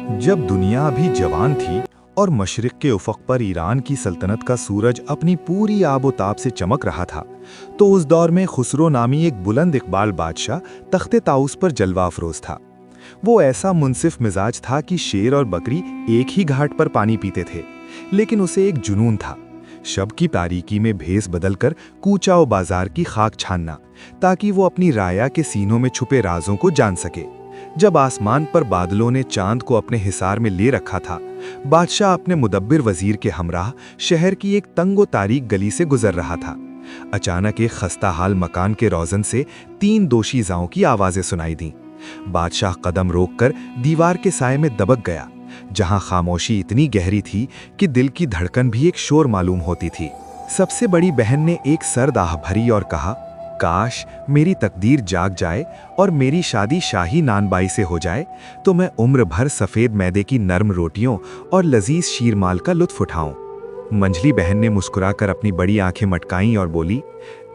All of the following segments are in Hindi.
जब दुनिया अभी जवान थी और मशरिक के उफ़क़ पर ईरान की सल्तनत का सूरज अपनी पूरी आबोताब से चमक रहा था, तो उस दौर में खुसरो नामी एक बुलंद इकबाल बादशाह तख्ते ताउस पर जलवा अफरोज था। वो ऐसा मुनसिफ मिजाज था कि शेर और बकरी एक ही घाट पर पानी पीते थे, लेकिन उसे एक जुनून था, शब की तारीकी में भेस बदलकर कूचा व बाजार की खाक छानना, ताकि वो अपनी राया के सीनों में छुपे राजों को जान सके। जब आसमान पर बादलों ने चांद को अपने हिसार में ले रखा था, बादशाह अपने मुदब्बिर वजीर के हमराह शहर की एक तंगो तारीक गली से गुजर रहा था। अचानक एक खस्ता हाल मकान के रोज़न से 3 दोशीज़ाओं की आवाज़ें सुनाई दीं। बादशाह कदम रोककर दीवार के साए में दबक गया, जहां खामोशी इतनी गहरी थी कि दिल की धड़कन भी एक शोर मालूम होती थी। सबसे बड़ी बहन ने एक सर्द आह भरी और कहा, काश मेरी तकदीर जाग जाए और मेरी शादी शाही नानबाई से हो जाए, तो मैं उम्र भर सफ़ेद मैदे की नरम रोटियों और लजीज शीरमाल का लुत्फ उठाऊं। मंझली बहन ने मुस्कुराकर अपनी बड़ी आंखें मटकाईं और बोली,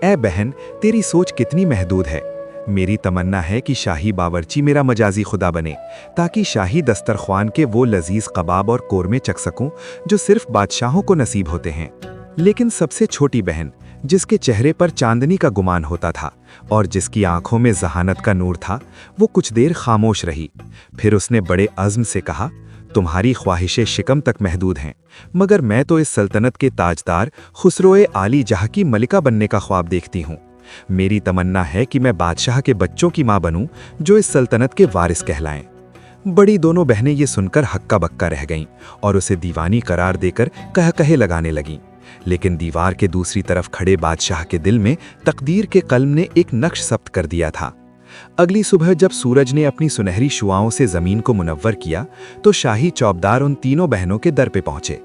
ऐ बहन, तेरी सोच कितनी महदूद है। मेरी तमन्ना है कि शाही बावर्ची मेरा मजाजी खुदा बने, ताकि शाही दस्तरख्वान के वो लजीज कबाब और कोरमे चख सकूं जो सिर्फ बादशाहों को नसीब होते हैं। लेकिन सबसे छोटी बहन, जिसके चेहरे पर चांदनी का गुमान होता था और जिसकी आंखों में जहानत का नूर था, वो कुछ देर खामोश रही। फिर उसने बड़े अज़्म से कहा, तुम्हारी ख्वाहिशें शिकम तक महदूद हैं, मगर मैं तो इस सल्तनत के ताजदार खुसरोए आली जहाँ की मलिका बनने का ख्वाब देखती हूँ। मेरी तमन्ना है कि मैं बादशाह के बच्चों की माँ बनूं, जो इस सल्तनत के वारिस कहलाएं। बड़ी दोनों बहनें ये सुनकर हक्का बक्का रह गईं और उसे दीवानी करार देकर कह कहे लगाने लगीं। लेकिन दीवार के दूसरी तरफ खड़े बादशाह के दिल में तकदीर के कलम ने एक नक्श सब्त कर दिया था। अगली सुबह जब सूरज ने अपनी सुनहरी शुआओं से जमीन को मुनव्वर किया, तो शाही चौबदार उन तीनों बहनों के दर पे पहुंचे।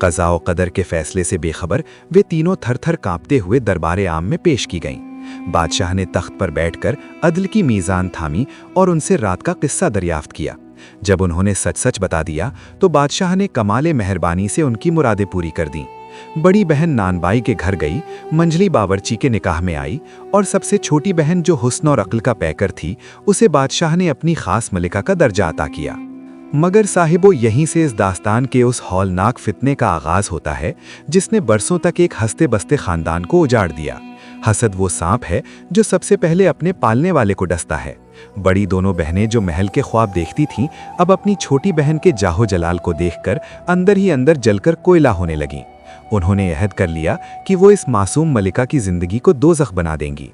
क़ज़ा व क़दर के फैसले से बेखबर वे तीनों थर-थर कांपते हुए दरबार आम में पेश की गईं। बादशाह ने तख्त पर बैठकर अदल की मीज़ान थामी और उनसे रात का किस्सा दरियाफ्त किया। जब उन्होंने सच सच बता दिया, तो बादशाह ने कमाले मेहरबानी से उनकी मुरादें पूरी कर दीं। बड़ी बहन नानबाई के घर गई, मंझली बावर्ची के निकाह में आई और सबसे छोटी बहन, जो हुस्न और अक्ल का पैकर थी, उसे बादशाह ने अपनी खास मलिका का दर्जा अता किया। मगर साहिबो, यहीं से इस दास्तान के उस हौलनाक फितने का आगाज होता है जिसने बरसों तक एक हंसते बसते खानदान को उजाड़ दिया। हसद वो सांप है जो सबसे पहले अपने पालने वाले को डसता है। बड़ी दोनों बहनें जो महल के ख्वाब देखती थीं, अब अपनी छोटी बहन के जाहो जलाल को देखकर अंदर ही अंदर जलकर कोयला होने लगीं। उन्होंने अहद कर लिया कि वो इस मासूम मलिका की जिंदगी को दोज़ख बना देंगी।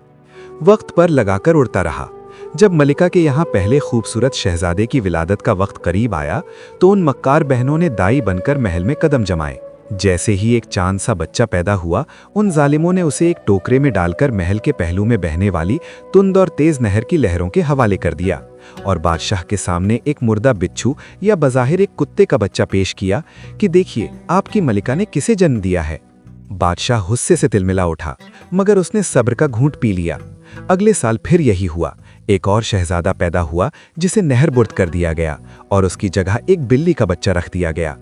वक्त पर लगाकर उड़ता रहा। जब मलिका के यहाँ पहले खूबसूरत शहजादे की विलादत का वक्त करीब आया, तो उन मक्कार बहनों ने दाई बनकर महल में कदम जमाए। जैसे ही एक चांद सा बच्चा पैदा हुआ, उन जालिमों ने उसे एक टोकरे में डालकर महल के पहलू में बहने वाली तुंद और तेज नहर की लहरों के हवाले कर दिया और बादशाह के सामने एक मुर्दा बिच्छू या बज़ाहिर एक कुत्ते का बच्चा पेश किया कि देखिए, आपकी मलिका ने किसे जन्म दिया है। बादशाह गुस्से से तिलमिला उठा, मगर उसने सब्र का घूंट पी लिया। अगले साल फिर यही हुआ। एक और शहजादा पैदा हुआ जिसे नहर बुर्द कर दिया गया और उसकी जगह एक बिल्ली का बच्चा रख दिया गया।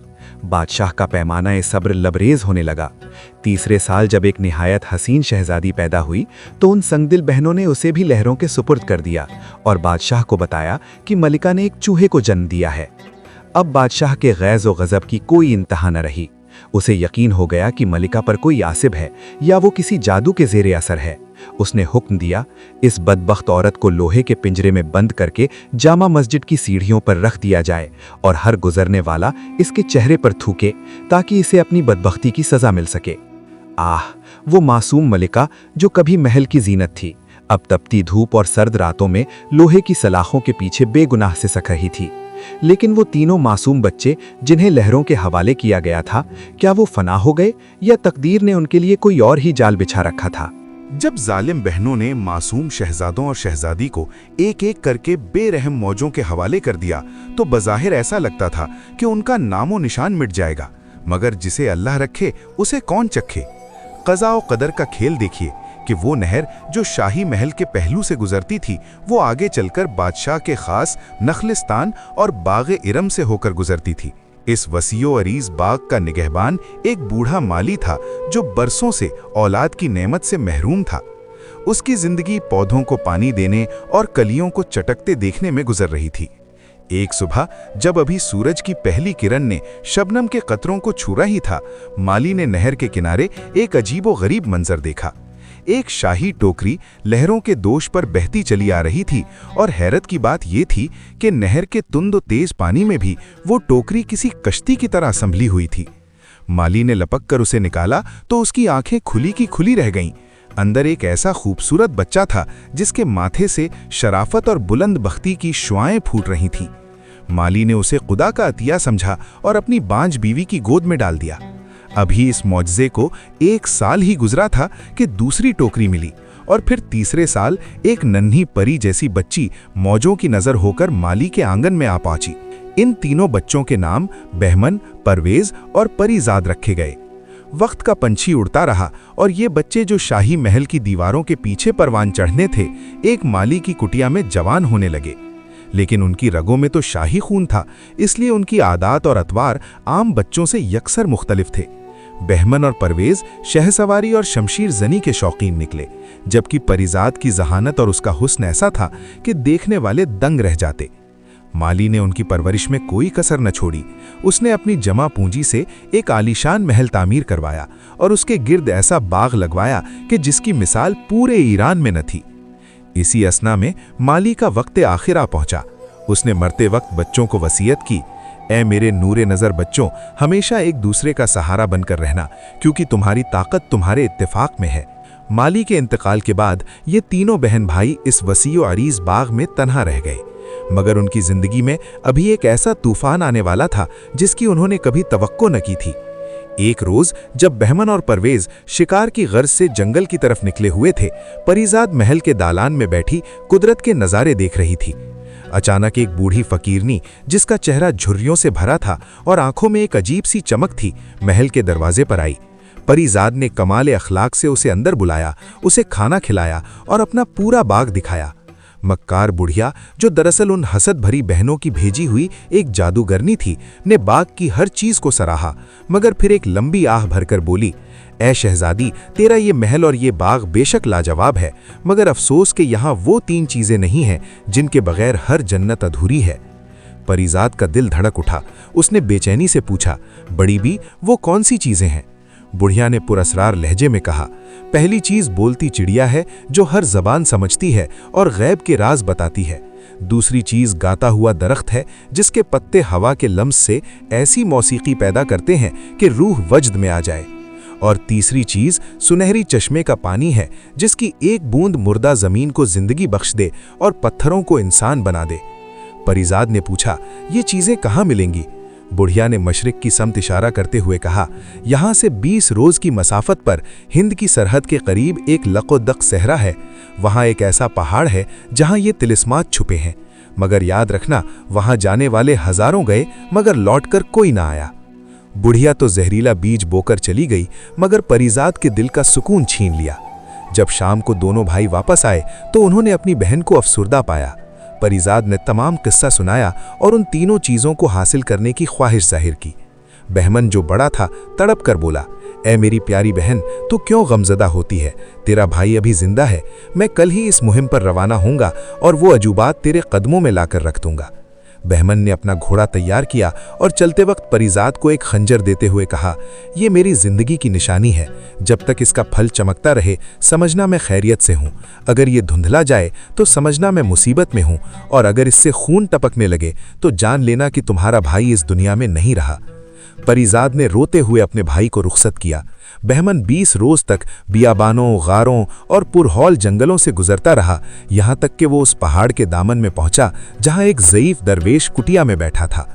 बादशाह का पैमाना सब्र लबरेज होने लगा। तीसरे साल जब एक निहायत हसीन शहजादी पैदा हुई, तो उन संगदिल बहनों ने उसे भी लहरों के सुपुर्द कर दिया और बादशाह को बताया कि मलिका ने एक चूहे को जन्म दिया है। अब बादशाह के गैज़ व गज़ब की कोई इंतहा न रही। उसे यकीन हो गया कि मलिका पर कोई आसिब है या वो किसी जादू के ज़ेरे असर है। उसने हुक्म दिया, इस बदबख्त औरत को लोहे के पिंजरे में बंद करके जामा मस्जिद की सीढ़ियों पर रख दिया जाए और हर गुजरने वाला इसके चेहरे पर थूके, ताकि इसे अपनी बदबख्ती की सज़ा मिल सके। आह, वो मासूम मलिका जो कभी महल की जीनत थी, अब तपती धूप और सर्द रातों में लोहे की सलाखों के पीछे बेगुनाह से सख रही थी। लेकिन वो तीनों मासूम बच्चे जिन्हें लहरों के हवाले किया गया था, क्या वो फना हो गए या तकदीर ने उनके लिए कोई और ही जाल बिछा रखा था? जब जालिम बहनों ने मासूम शहजादों और शहजादी को एक एक करके बेरहम मौजों के हवाले कर दिया, तो बज़ाहिर ऐसा लगता था कि उनका नामो निशान मिट जाएगा। मगर जिसे अल्लाह रखे उसे कौन चखे। क़ज़ा व क़दर का खेल देखिए कि वो नहर जो शाही महल के पहलू से गुजरती थी, वो आगे चलकर बादशाह के खास नखलिस्तान और बाग़ इरम से होकर गुजरती थी। इस वसीओ अरीज बाग का निगहबान एक बूढ़ा माली था जो बरसों से औलाद की नेमत से महरूम था। उसकी जिंदगी पौधों को पानी देने और कलियों को चटकते देखने में गुजर रही थी। एक सुबह जब अभी सूरज की पहली किरण ने शबनम के कतरों को छुआ ही था, माली ने नहर के किनारे एक अजीबोगरीब मंजर देखा। एक शाही टोकरी लहरों के दोष पर बहती चली आ रही थी और हैरत की बात यह थी कि नहर के तुंद तेज पानी में भी वो टोकरी किसी कश्ती की तरह संभली हुई थी। माली ने लपक कर उसे निकाला तो उसकी आंखें खुली की खुली रह गईं। अंदर एक ऐसा खूबसूरत बच्चा था जिसके माथे से शराफत और बुलंद बख्ती की शुआएं फूट रही थीं। माली ने उसे खुदा का अतिया समझा और अपनी बांझ बीवी की गोद में डाल दिया। अभी इस मौजज़े को 1 साल ही गुजरा था कि दूसरी टोकरी मिली और फिर तीसरे साल एक नन्ही परी जैसी बच्ची मौजों की नज़र होकर माली के आंगन में आ पहुंची। इन तीनों बच्चों के नाम बहमन, परवेज और परीजाद रखे गए। वक्त का पंछी उड़ता रहा और ये बच्चे जो शाही महल की दीवारों के पीछे परवान चढ़ने थे, एक माली की कुटिया में जवान होने लगे। लेकिन उनकी रगों में तो शाही खून था, इसलिए उनकी आदत और अतवार आम बच्चों से यकसर मुख्तलिफ थे। बहमन और परवेज शहसवारी और शमशीर जनी के शौकीन निकले, जबकि परीजाद की जहानत और उसका हुस्न ऐसा था कि देखने वाले दंग रह जाते। माली ने उनकी परवरिश में कोई कसर न छोड़ी। उसने अपनी जमा पूंजी से एक आलीशान महल तामीर करवाया और उसके गिर्द ऐसा बाग लगवाया कि जिसकी मिसाल पूरे ईरान में न थी। इसी असना में माली का वक्त आखिर आ पहुंचा। उसने मरते वक्त बच्चों को वसीयत की, ऐ मेरे नूरे नज़र बच्चों, हमेशा एक दूसरे का सहारा बनकर रहना, क्योंकि तुम्हारी ताकत तुम्हारे इत्तेफाक में है। माली के इंतकाल के बाद ये तीनों बहन भाई इस वसीओ अरीज बाग में तन्हा रह गए, मगर उनकी जिंदगी में अभी एक ऐसा तूफान आने वाला था जिसकी उन्होंने कभी तवक्को न की थी। एक रोज जब बहमन और परवेज शिकार की गर्ज से जंगल की तरफ निकले हुए थे, परीजाद महल के दालान में बैठी कुदरत के नज़ारे देख रही थी। अचानक एक बूढ़ी फकीरनी, जिसका चेहरा झुर्रियों से भरा था और आंखों में एक अजीब सी चमक थी, महल के दरवाजे पर आई। परीजाद ने कमाल अखलाक से उसे अंदर बुलाया, उसे खाना खिलाया और अपना पूरा बाग दिखाया। मक्कार बुढ़िया, जो दरअसल उन हसद भरी बहनों की भेजी हुई एक जादूगरनी थी, ने बाग की हर चीज को सराहा, मगर फिर एक लंबी आह भरकर बोली, ऐ शहजादी, तेरा ये महल और ये बाग बेशक लाजवाब है, मगर अफसोस कि यहाँ वो 3 चीजें नहीं हैं जिनके बगैर हर जन्नत अधूरी है। परीजाद का दिल धड़क उठा। उसने बेचैनी से पूछा, बड़ी बी, वो कौन सी चीजें हैं? बुढ़िया ने पुरस्रार लहजे में कहा, पहली चीज बोलती चिड़िया है जो हर जबान समझती है और गैब के राज बताती है। दूसरी चीज गाता हुआ दरख्त है जिसके पत्ते हवा के लम्स से ऐसी मौसीकी पैदा करते हैं कि रूह वजद में आ जाए। और तीसरी चीज सुनहरी चश्मे का पानी है जिसकी एक बूंद मुर्दा जमीन को जिंदगी बख्श दे और पत्थरों को इंसान बना दे। परीजाद ने पूछा, ये चीजें कहाँ मिलेंगी? बुढ़िया ने मशरिक की समत इशारा करते हुए कहा, यहाँ से 20 रोज की मसाफत पर हिंद की सरहद के करीब एक लकोदक सहरा है। वहाँ एक ऐसा पहाड़ है जहाँ ये तिलिस्मात छुपे हैं, मगर याद रखना, वहाँ जाने वाले हजारों गए मगर लौटकर कोई ना आया। बुढ़िया तो जहरीला बीज बोकर चली गई, मगर परीजाद के दिल का सुकून छीन लिया। जब शाम को दोनों भाई वापस आए तो उन्होंने अपनी बहन को अफसुर्दा पाया। परीजाद ने तमाम किस्सा सुनाया और उन तीनों चीज़ों को हासिल करने की ख्वाहिश जाहिर की। बहमन, जो बड़ा था, तड़प कर बोला, ऐ मेरी प्यारी बहन, तू क्यों गमजदा होती है? तेरा भाई अभी जिंदा है। मैं कल ही इस मुहिम पर रवाना होऊंगा और वो अजूबात तेरे कदमों में लाकर रख दूंगा। बहमन ने अपना घोड़ा तैयार किया और चलते वक्त परीजाद को एक खंजर देते हुए कहा, यह मेरी जिंदगी की निशानी है। जब तक इसका फल चमकता रहे समझना मैं खैरियत से हूँ, अगर ये धुंधला जाए तो समझना मैं मुसीबत में हूँ, और अगर इससे खून टपकने लगे तो जान लेना कि तुम्हारा भाई इस दुनिया में नहीं रहा। परीजाद ने रोते हुए अपने भाई को रुखसत किया। बहमन 20 रोज तक बियाबानों, गारों और पुरहौल जंगलों से गुजरता रहा, यहाँ तक कि वो उस पहाड़ के दामन में पहुंचा जहाँ एक ज़ईफ दरवेश कुटिया में बैठा था।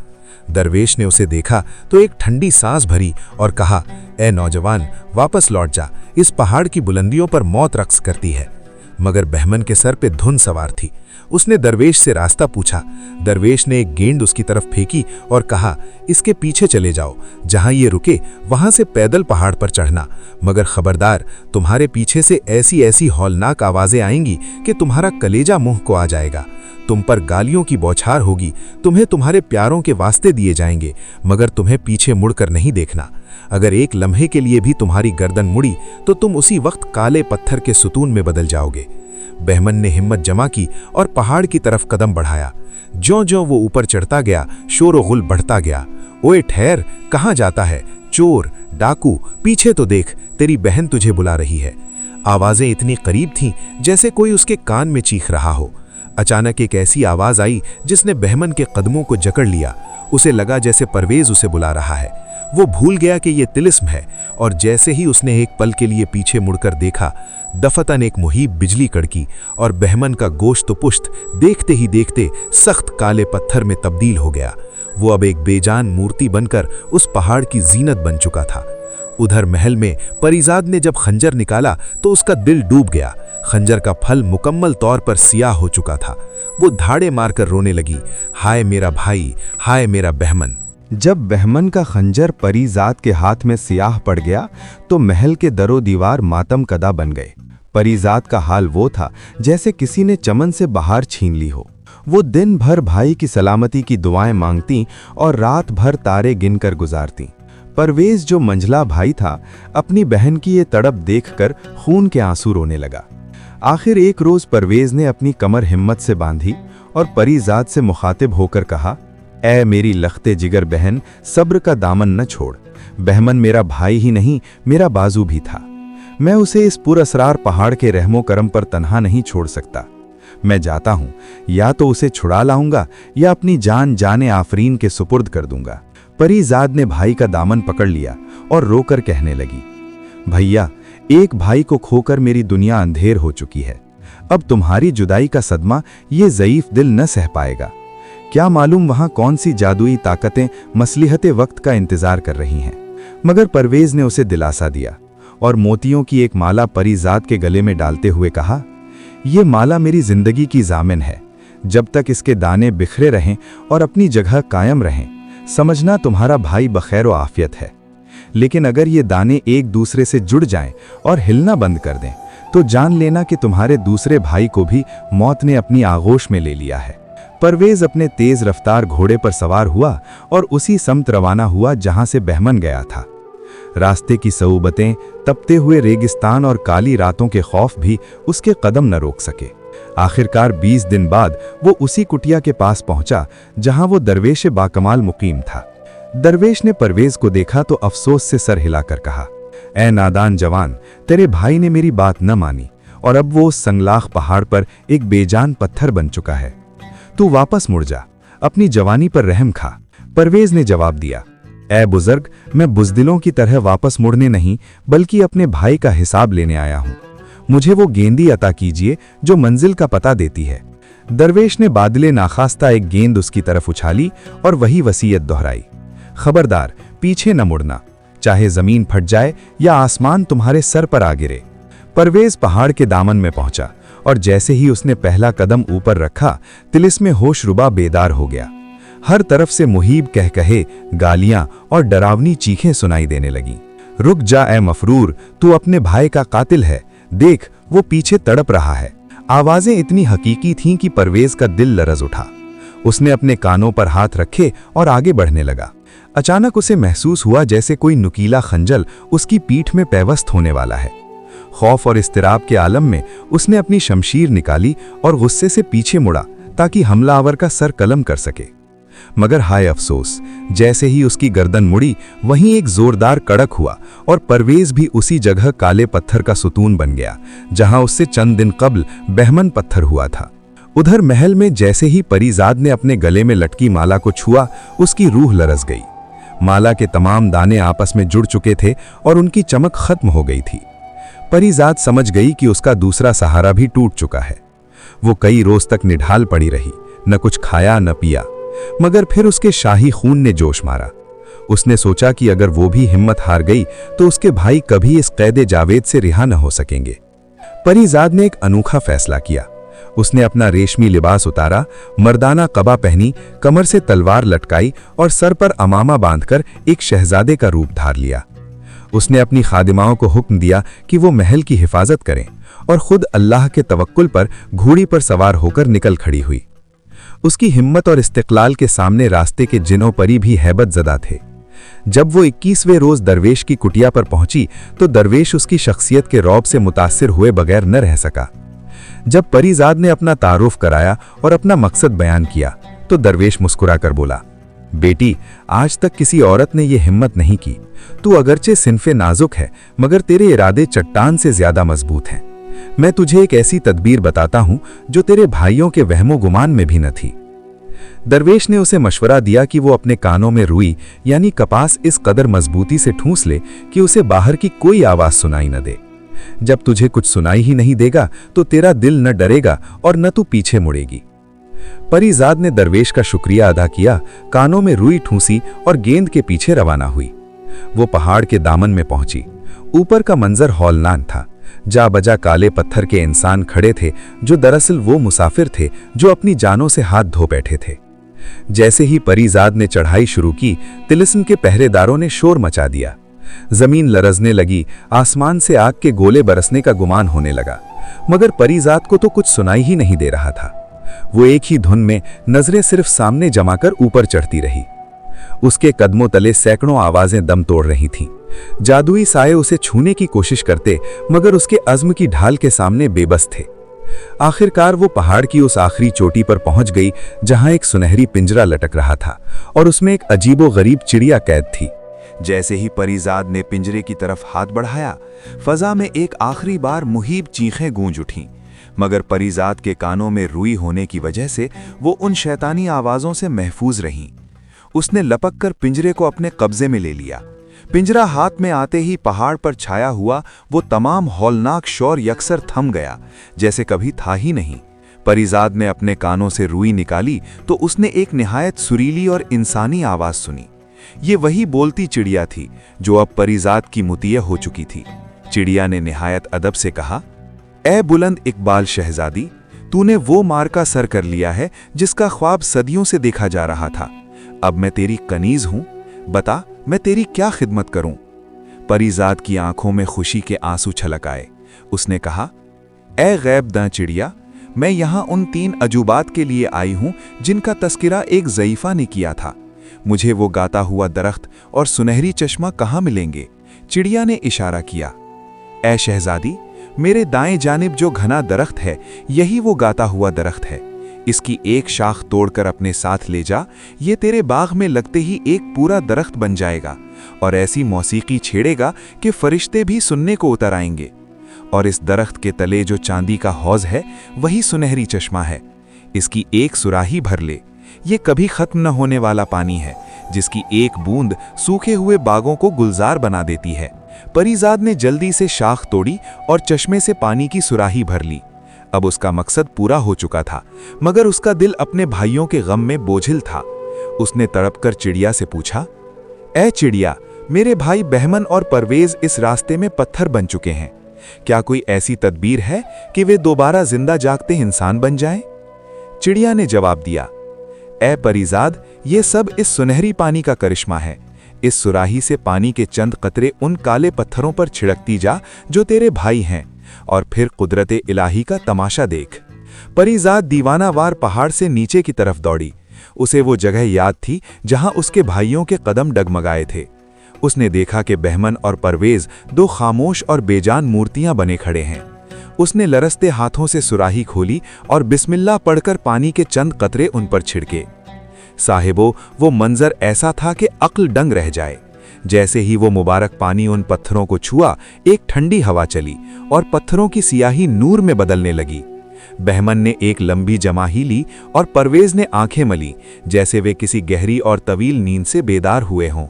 दरवेश ने उसे देखा तो एक ठंडी सांस भरी और कहा, ए नौजवान, वापस लौट जा, इस पहाड़ की बुलंदियों पर मौत रक्स करती है। मगर बहमन के सर पे धुन सवार थी। उसने दरवेश से रास्ता पूछा। दरवेश ने एक गेंद उसकी तरफ फेंकी और कहा, इसके पीछे चले जाओ, जहां ये रुके वहां से पैदल पहाड़ पर चढ़ना, मगर खबरदार, तुम्हारे पीछे से ऐसी ऐसी हौलनाक आवाजें आएंगी कि तुम्हारा कलेजा मुंह को आ जाएगा। तुम पर गालियों की बौछार होगी, तुम्हें तुम्हारे प्यारों के वास्ते दिए जाएंगे, मगर तुम्हें पीछे मुड़कर नहीं देखना। अगर एक लम्हे के लिए भी तुम्हारी गर्दन मुड़ी तो तुम उसी वक्त काले पत्थर के सुतून में बदल जाओगे। बहमन ने हिम्मत जमा की और पहाड़ की तरफ कदम बढ़ाया। ज्यों-ज्यों वो ऊपर चढ़ता गया, शोर-ओ-गुल बढ़ता गया। ओए ठहर, कहाँ जाता है? चोर, डाकू, पीछे तो देख, तेरी बहन तुझे बुला रही है। आवाजें इतनी करीब थीं जैसे कोई उसके कान में चीख रहा हो। अचानक एक ऐसी आवाज आई जिसने बहमन के कदमों को जकड़ लिया। उसे लगा जैसे परवेज उसे बुला रहा है। वो भूल गया कि ये तिलिस्म है, और जैसे ही उसने एक पल के लिए पीछे मुड़कर देखा, दफतन एक मुहीब बिजली कड़की और बहमन का गोश्त पुश्त देखते ही देखते सख्त काले पत्थर में तब्दील हो गया। वो अब एक बेजान मूर्ति बनकर उस पहाड़ की जीनत बन चुका था। उधर महल में परीजाद ने जब खंजर निकाला तो उसका दिल डूब गया। खंजर का फल मुकम्मल तौर पर सियाह हो चुका था। वो धाड़े मारकर रोने लगी, हाय मेरा भाई, हाय मेरा बहमन। जब बहमन का खंजर परीजाद के हाथ में सियाह पड़ गया तो महल के दरो दीवार मातम कदा बन गए। परीजाद का हाल वो था जैसे किसी ने चमन से बहार छीन ली हो। वो दिन भर भाई की सलामती की दुआएं मांगती और रात भर तारे गिनकर गुजारती। परवेज जो मंझला भाई था, अपनी बहन की ये तड़प देखकर खून के आंसू रोने लगा। आखिर एक रोज परवेज ने अपनी कमर हिम्मत से बांधी और परीजाद से मुखातिब होकर कहा, ऐ मेरी लख्ते जिगर बहन, सब्र का दामन न छोड़। बहमन मेरा भाई ही नहीं, मेरा बाजू भी था। मैं उसे इस पुरअसरार पहाड़ के रहमो करम पर तन्हा नहीं छोड़ सकता। मैं जाता हूं, या तो उसे छुड़ा लाऊंगा या अपनी जान जाने आफरीन के सुपुर्द कर दूंगा। परीजाद ने भाई का दामन पकड़ लिया और रोकर कहने लगी, भैया, एक भाई को खोकर मेरी दुनिया अंधेर हो चुकी है। अब तुम्हारी जुदाई का सदमा ये ज़ईफ दिल न सह पाएगा। क्या मालूम वहां कौन सी जादुई ताकतें मसलिहते वक्त का इंतजार कर रही हैं। मगर परवेज ने उसे दिलासा दिया और मोतियों की एक माला परीजाद के गले में डालते हुए कहा, ये माला मेरी जिंदगी की जामिन है। जब तक इसके दाने बिखरे रहें और अपनी जगह कायम रहें, समझना तुम्हारा भाई बखैर व आफियत है। लेकिन अगर ये दाने एक दूसरे से जुड़ जाएं और हिलना बंद कर दें, तो जान लेना कि तुम्हारे दूसरे भाई को भी मौत ने अपनी आगोश में ले लिया है। परवेज अपने तेज रफ्तार घोड़े पर सवार हुआ और उसी समत रवाना हुआ जहां से बहमन गया था। रास्ते की सऊबतें, तपते हुए रेगिस्तान और काली रातों के खौफ भी उसके कदम न रोक सके। आखिरकार 20 दिन बाद वो उसी कुटिया के पास पहुंचा जहां वो दरवेश बाकमाल मुकीम था। दरवेश ने परवेज को देखा तो अफसोस से सर हिलाकर कहा, ऐ नादान जवान, तेरे भाई ने मेरी बात न मानी और अब वो उस संगलाख पहाड़ पर एक बेजान पत्थर बन चुका है। तू वापस मुड़ जा, अपनी जवानी पर रहम खा। परवेज ने जवाब दिया, ऐ बुजुर्ग, मैं बुजदिलों की तरह वापस मुड़ने नहीं बल्कि अपने भाई का हिसाब लेने आया हूं। मुझे वो गेंदी अता कीजिए जो मंजिल का पता देती है। दरवेश ने बादले नाखास्ता एक गेंद उसकी तरफ उछाली और वही वसीयत दोहराई, खबरदार, पीछे न मुड़ना, चाहे जमीन फट जाए या आसमान तुम्हारे सर पर आ गिरे। परवेज पहाड़ के दामन में पहुंचा और जैसे ही उसने पहला कदम ऊपर रखा, तिलिस्म होशरुबा बेदार हो गया। हर तरफ से मुहीब कह कहे, गालियां और डरावनी चीखें सुनाई देने लगीं। रुक जा ए मफरूर, तू अपने भाई का कातिल है, देख वो पीछे तड़प रहा है। आवाजें इतनी हकीकी थीं कि परवेज का दिल लरज उठा। उसने अपने कानों पर हाथ रखे और आगे बढ़ने लगा। अचानक उसे महसूस हुआ जैसे कोई नुकीला खंजर उसकी पीठ में पैवस्त होने वाला है। खौफ और इस्तिराब के आलम में उसने अपनी शमशीर निकाली और गुस्से से पीछे मुड़ा ताकि हमलावर का सर कलम कर सके। मगर हाय अफसोस, जैसे ही उसकी गर्दन मुड़ी वहीं एक जोरदार कड़क हुआ और परवेज भी उसी जगह काले पत्थर का सुतून बन गया जहां उससे चंद दिन कबल बहमन पत्थर हुआ था। उधर महल में जैसे ही परीजाद ने अपने गले में लटकी माला को छुआ, उसकी रूह लरस गई। माला के तमाम दाने आपस में जुड़ चुके थे और उनकी चमक खत्म हो गई थी। परीजाद समझ गई कि उसका दूसरा सहारा भी टूट चुका है। वो कई रोज तक निढाल पड़ी रही, न कुछ खाया न पिया। मगर फिर उसके शाही खून ने जोश मारा। उसने सोचा कि अगर वो भी हिम्मत हार गई तो उसके भाई कभी इस कैदे जावेद से रिहा न हो सकेंगे। परीजाद ने एक अनोखा फैसला किया। उसने अपना रेशमी लिबास उतारा, मर्दाना कबा पहनी, कमर से तलवार लटकाई और सर पर अमामा बांधकर एक शहजादे का रूप धार लिया। उसने अपनी खादिमाओं को हुक्म दिया कि वो महल की हिफाजत करें और खुद अल्लाह के तवक्कुल पर घोड़ी पर सवार होकर निकल खड़ी हुई। उसकी हिम्मत और इस्तिक़लाल के सामने रास्ते के जिनों परी भी हैबत ज़दा थे। जब वो 21वें रोज दरवेश की कुटिया पर पहुंची तो दरवेश उसकी शख्सियत के रौब से मुतासिर हुए बगैर न रह सका। जब परीजाद ने अपना तारुफ कराया और अपना मकसद बयान किया तो दरवेश मुस्कुराकर बोला, बेटी, आज तक किसी औरत ने ये हिम्मत नहीं की। तू अगरचे सिनफे नाजुक है, मगर तेरे इरादे चट्टान से ज्यादा मजबूत हैं। मैं तुझे एक ऐसी तदबीर बताता हूं जो तेरे भाइयों के वहमो गुमान में भी न थी। दरवेश ने उसे मशवरा दिया कि वो अपने कानों में रुई यानी कपास इस कदर मजबूती से ठूंस ले कि उसे बाहर की कोई आवाज सुनाई न दे। जब तुझे कुछ सुनाई ही नहीं देगा तो तेरा दिल न डरेगा और न तू पीछे मुड़ेगी। परीजाद ने दरवेश का शुक्रिया अदा किया, कानों में रुई ठूंसी और गेंद के पीछे रवाना हुई। वो पहाड़ के दामन में पहुंची। ऊपर का मंजर हौलनाक था। जा बजा काले पत्थर के इंसान खड़े थे जो दरअसल वो मुसाफिर थे जो अपनी जानों से हाथ धो बैठे थे। जैसे ही परीजाद ने चढ़ाई शुरू की, तिलिस्म के पहरेदारों ने शोर मचा दिया। जमीन लरजने लगी, आसमान से आग के गोले बरसने का गुमान होने लगा, मगर परीजाद को तो कुछ सुनाई ही नहीं दे रहा था। वो एक ही धुन में नजरें सिर्फ सामने जमाकर ऊपर चढ़ती रही। उसके कदमों तले सैकड़ों आवाजें दम तोड़ रही थीं। जादुई साये उसे छूने की कोशिश करते, मगर उसके अज़्म की ढाल के सामने बेबस थे। आखिरकार वो पहाड़ की उस आखिरी चोटी पर पहुंच गई जहां एक सुनहरी पिंजरा लटक रहा था और उसमें एक अजीबो-गरीब चिड़िया कैद थी। जैसे ही परीजाद ने पिंजरे की तरफ हाथ बढ़ाया, फजा में एक आखिरी बार मुहीब चीखें गूंज उठीं, मगर परीजाद के कानों में रुई होने की वजह से वो उन शैतानी आवाजों से महफूज रहीं। उसने लपककर पिंजरे को अपने कब्जे में ले लिया। पिंजरा हाथ में आते ही पहाड़ पर छाया हुआ वो तमाम हौलनाक शोर यकसर थम गया, जैसे कभी था ही नहीं। परीजाद ने अपने कानों से रुई निकाली तो उसने एक निहायत सुरीली और इंसानी आवाज सुनी। ये वही बोलती चिड़िया थी जो अब परीजाद की मुतिया हो चुकी थी। चिड़िया ने निहायत अदब से कहा, ए बुलंद इकबाल शहजादी, तूने वो मार्का सर कर लिया है जिसका ख्वाब सदियों से देखा जा रहा था। अब मैं तेरी कनीज हूं, बता मैं तेरी क्या खिदमत करूं। परीजाद की आंखों में खुशी के आंसू छलक आए। उसने कहा, ए गैब दां चिड़िया, मैं यहां उन 3 अजूबात के लिए आई हूं जिनका तस्किरा एक ज़ईफ़ा ने किया था। मुझे वो गाता हुआ दरख्त और सुनहरी चश्मा कहाँ मिलेंगे? चिड़िया ने इशारा किया। ए शहजादी, मेरे दाएं जानिब जो घना दरख्त है, यही वो गाता हुआ दरख्त है। इसकी एक शाख तोड़कर अपने साथ ले जा, ये तेरे बाग में लगते ही एक पूरा दरख्त बन जाएगा और ऐसी मौसीकी छेड़ेगा कि फरिश्ते भी सुनने को उतर आएंगे। और इस दरख्त के तले जो चांदी का हौज है, वही सुनहरी चश्मा है। इसकी एक सुराही भर ले। ये कभी खत्म न होने वाला पानी है, जिसकी एक बूंद सूखे हुए बागों को गुलजार बना देती है। परीजाद ने जल्दी से शाख तोड़ी और चश्मे से पानी की सुराही भर ली। अब उसका मकसद पूरा हो चुका था, मगर उसका दिल अपने भाइयों के गम में बोझिल था। उसने तड़पकर चिड़िया से पूछा, ए चिड़िया, मेरे भाई बहमन और परवेज इस रास्ते में पत्थर बन चुके हैं। क्या कोई ऐसी तदबीर है कि वे दोबारा जिंदा जागते इंसान बन जाएं? चिड़िया ने जवाब दिया, ए परीजाद, ये सब इस सुनहरी पानी का करिश्मा है। इस सुराही से पानी के चंद कतरे उन काले पत्थरों पर छिड़कती जा जो तेरे भाई हैं, और फिर कुदरते इलाही का तमाशा देख। परीजाद दीवानावार पहाड़ से नीचे की तरफ दौड़ी। उसे वो जगह याद थी जहां उसके भाइयों के कदम डगमगाए थे। उसने देखा कि बहमन और परवेज 2 खामोश और बेजान मूर्तियां बने खड़े हैं। उसने लरसते हाथों से सुराही खोली और बिस्मिल्लाह पढ़कर पानी के चंद कतरे उन पर छिड़के। साहिबो, वो मंजर ऐसा था कि अक्ल दंग रह जाए। जैसे ही वो मुबारक पानी उन पत्थरों को छुआ, एक ठंडी हवा चली और पत्थरों की सियाही नूर में बदलने लगी। बहमन ने एक लंबी जमाही ली और परवेज ने आंखें मली, जैसे वे किसी गहरी और तवील नींद से बेदार हुए हों।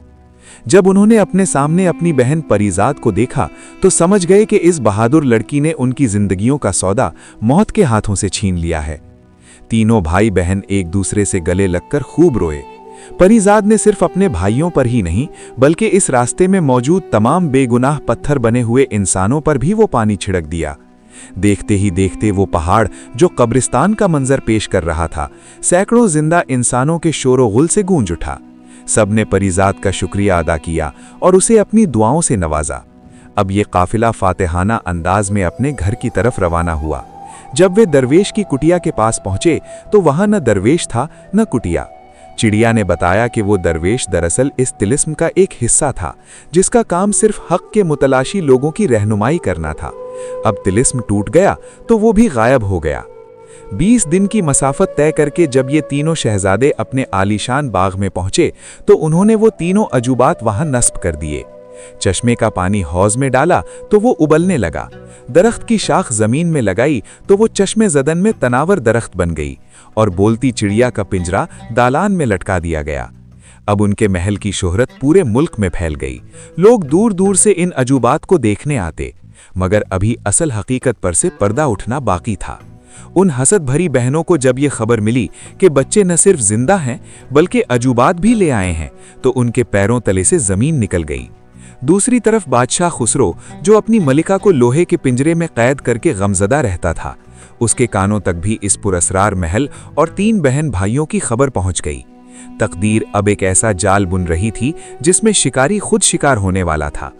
जब उन्होंने अपने सामने अपनी बहन परीजाद को देखा तो समझ गए कि इस बहादुर लड़की ने उनकी जिंदगियों का सौदा मौत के हाथों से छीन लिया है। तीनों भाई बहन एक दूसरे से गले लगकर खूब रोए। परीजाद ने सिर्फ अपने भाइयों पर ही नहीं, बल्कि इस रास्ते में मौजूद तमाम बेगुनाह पत्थर बने हुए इंसानों पर भी वो पानी छिड़क दिया। देखते ही देखते वो पहाड़ जो कब्रिस्तान का मंजर पेश कर रहा था, सैकड़ों जिंदा इंसानों के शोर-ओ-गुल से गूंज उठा। सबने परीजाद का शुक्रिया अदा किया और उसे अपनी दुआओं से नवाजा। अब ये काफिला फातिहाना अंदाज में अपने घर की तरफ रवाना हुआ। जब वे दरवेश की कुटिया के पास पहुंचे तो वहां न दरवेश था न कुटिया। चिड़िया ने बताया कि वो दरवेश दरअसल इस तिलिस्म का एक हिस्सा था, जिसका काम सिर्फ हक के मुतलाशी लोगों की रहनुमाई करना था। अब तिलिस्म टूट गया तो वो भी गायब हो गया। 20 दिन की मसाफत तय करके जब ये तीनों शहजादे अपने आलीशान बाग में पहुंचे तो उन्होंने वो तीनों अजूबात वहां नस्ब कर दिए। चश्मे का पानी हौज में डाला तो वो उबलने लगा, दरख्त की शाख जमीन में लगाई तो वो चश्मे जदन में तनावर दरख्त बन गई, और बोलती चिड़िया का पिंजरा दालान में लटका दिया गया। अब उनके महल की शोहरत पूरे मुल्क में फैल गई। लोग दूर दूर से इन अजूबात को देखने आते, मगर अभी असल हकीकत पर से पर्दा उठना बाकी था। उन हसद भरी बहनों को जब ये खबर मिली कि बच्चे न सिर्फ जिंदा हैं बल्कि अजूबात भी ले आए हैं, तो उनके पैरों तले से जमीन निकल गई। दूसरी तरफ बादशाह खुसरो, जो अपनी मलिका को लोहे के पिंजरे में कैद करके गमजदा रहता था, उसके कानों तक भी इस पुरअसरार महल और 3 बहन भाइयों की खबर पहुंच गई। तकदीर अब एक ऐसा जाल बुन रही थी जिसमें शिकारी खुद शिकार होने वाला था।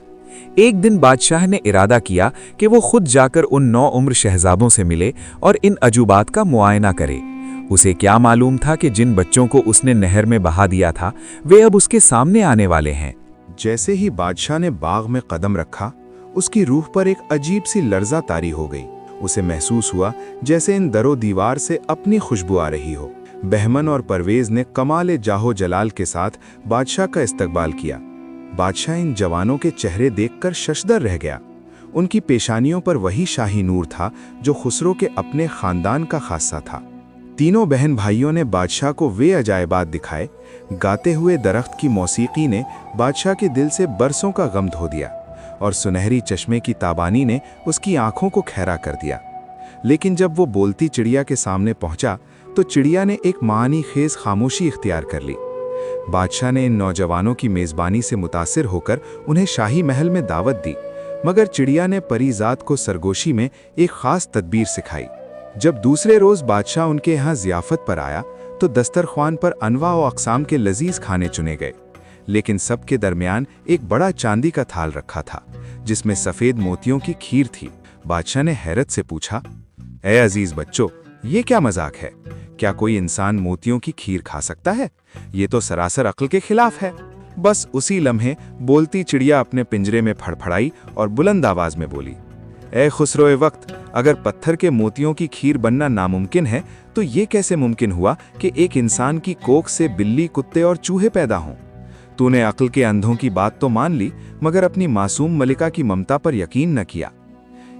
एक दिन बादशाह ने इरादा किया कि वो खुद जाकर उन 9 उम्र शहजादों से मिले और इन अजूबात का मुआयना करे। उसे क्या मालूम था कि जिन बच्चों को उसने नहर में बहा दिया था वे अब उसके सामने आने वाले हैं। जैसे ही बादशाह ने बाग में कदम रखा, उसकी रूह पर एक अजीब सी लर्जा तारी हो गई। उसे महसूस हुआ जैसे इन दरो दीवार से अपनी खुशबू आ रही हो। बहमन और परवेज ने कमाल जाहो जलाल के साथ बादशाह का इस्तकबाल किया। बादशाह इन जवानों के चेहरे देखकर शशदर रह गया। उनकी पेशानियों पर वही शाही नूर था जो खुसरो के अपने खानदान का खासा था। तीनों बहन भाइयों ने बादशाह को वे अजायबात दिखाए। गाते हुए दरख्त की मौसीकी ने बादशाह के दिल से बरसों का गम धो दिया, और सुनहरी चश्मे की ताबानी ने उसकी आंखों को खैरा कर दिया। लेकिन जब वो बोलती चिड़िया के सामने पहुंचा तो चिड़िया ने एक मानी खेज खामोशी इख्तियार कर ली। बादशाह ने इन नौजवानों की मेज़बानी से मुतासिर होकर उन्हें शाही महल में दावत दी, मगर चिड़िया ने परीजात को सरगोशी में एक खास तदबीर सिखाई। जब दूसरे रोज बादशाह उनके यहाँ ज़ियाफत पर आया तो दस्तरख्वान पर अनवा व अक़साम के लजीज खाने चुने गए, लेकिन सबके दरमियान एक बड़ा चांदी का थाल रखा था जिसमें सफ़ेद मोतियों की खीर थी। बादशाह ने हैरत से पूछा, ए अजीज बच्चों, ये क्या मजाक है? क्या कोई इंसान मोतियों की खीर खा सकता है? ये तो सरासर अक्ल के खिलाफ है। बस उसी लम्हे बोलती चिड़िया अपने पिंजरे में फड़फड़ाई और बुलंद आवाज में बोली, ए खुसरोए वक्त, अगर पत्थर के मोतियों की खीर बनना नामुमकिन है तो ये कैसे मुमकिन हुआ कि एक इंसान की कोख से बिल्ली, कुत्ते और चूहे पैदा हों? तूने अक्ल के अंधों की बात तो मान ली, मगर अपनी मासूम मलिका की ममता पर यकीन न किया।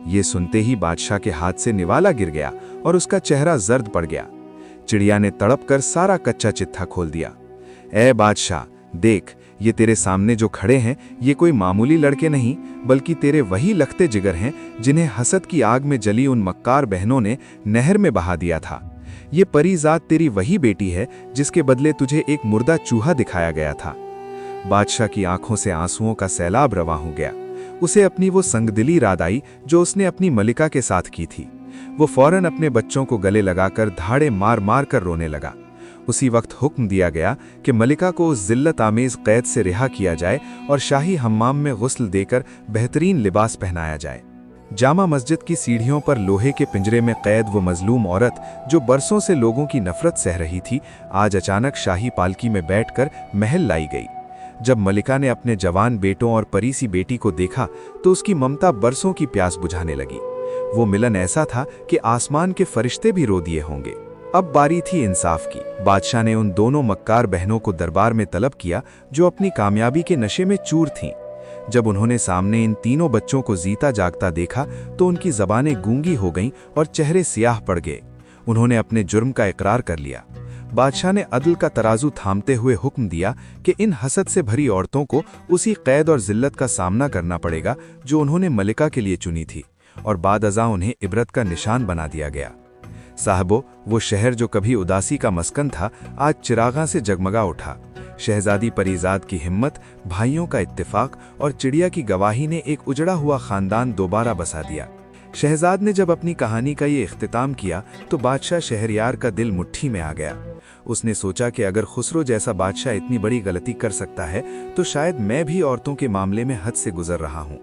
ये सुनते ही बादशाह के हाथ से निवाला गिर गया और उसका चेहरा जर्द पड़ गया। चिड़िया ने तड़प कर सारा कच्चा चिट्ठा खोल दिया। ए बादशाह, देख, ये तेरे सामने जो खड़े हैं ये कोई मामूली लड़के नहीं, बल्कि तेरे वही लखते जिगर हैं जिन्हें हसद की आग में जली उन मक्कार बहनों ने नहर में बहा दिया था। ये परीजात तेरी वही बेटी है जिसके बदले तुझे एक मुर्दा चूहा दिखाया गया था। बादशाह की आंखों से आंसुओं का सैलाब रवा हो गया। उसे अपनी वो संगदिली याद आई जो उसने अपनी मलिका के साथ की थी। वो फौरन अपने बच्चों को गले लगाकर धाड़े मार मार कर रोने लगा। उसी वक्त हुक्म दिया गया कि मलिका को उस जिल्लत आमेज कैद से रिहा किया जाए और शाही हम्माम में गुस्ल देकर बेहतरीन लिबास पहनाया जाए। जामा मस्जिद की सीढ़ियों पर लोहे के पिंजरे में कैद वो मजलूम औरत जो बरसों से लोगों की नफरत सह रही थी, आज अचानक शाही पालकी में बैठकर महल लाई गई। जब मलिका ने अपने जवान बेटों और परीसी बेटी को देखा तो उसकी ममता बरसों की प्यास बुझाने लगी। वो मिलन ऐसा था कि आसमान के फरिश्ते भी रो दिए होंगे। अब बारी थी इंसाफ की। बादशाह ने उन दोनों मक्कार बहनों को दरबार में तलब किया जो अपनी कामयाबी के नशे में चूर थीं। जब उन्होंने सामने इन तीनों बच्चों को जीता जागता देखा तो उनकी जबानें गूंगी हो गईं और चेहरे सियाह पड़ गए। उन्होंने अपने जुर्म का इकरार कर लिया। बादशाह ने अदल का तराजू थामते हुए हुक्म दिया कि इन हसद से भरी औरतों को उसी कैद और जिल्लत का सामना करना पड़ेगा जो उन्होंने मलिका के लिए चुनी थी, और बाद अज़ा उन्हें इबरत का निशान बना दिया गया। साहबो, वो शहर जो कभी उदासी का मस्कन था आज चिरागा से जगमगा उठा। शहजादी परीजाद की हिम्मत, भाइयों का इत्तेफाक और चिड़िया की गवाही ने एक उजड़ा हुआ खानदान दोबारा बसा दिया। शहजाद ने जब अपनी कहानी का ये इख्तिताम किया तो बादशाह शहरयार का दिल मुट्ठी में आ गया। उसने सोचा कि अगर खुसरो जैसा बादशाह इतनी बड़ी गलती कर सकता है तो शायद मैं भी औरतों के मामले में हद से गुजर रहा हूँ।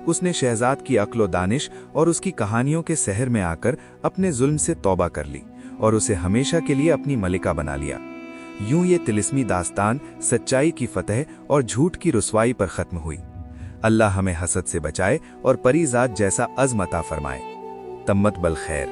उसने शहजाद की अक्ल व दानिश और उसकी कहानियों के सहर में आकर अपने जुल्म से तौबा कर ली और उसे हमेशा के लिए अपनी मलिका बना लिया। यूं ये तिलिस्मी दास्तान सच्चाई की फतह और झूठ की रुसवाई पर खत्म हुई। अल्लाह हमें हसद से बचाए और परीजात जैसा अज़्म अता फरमाए। तम्मत बल खैर।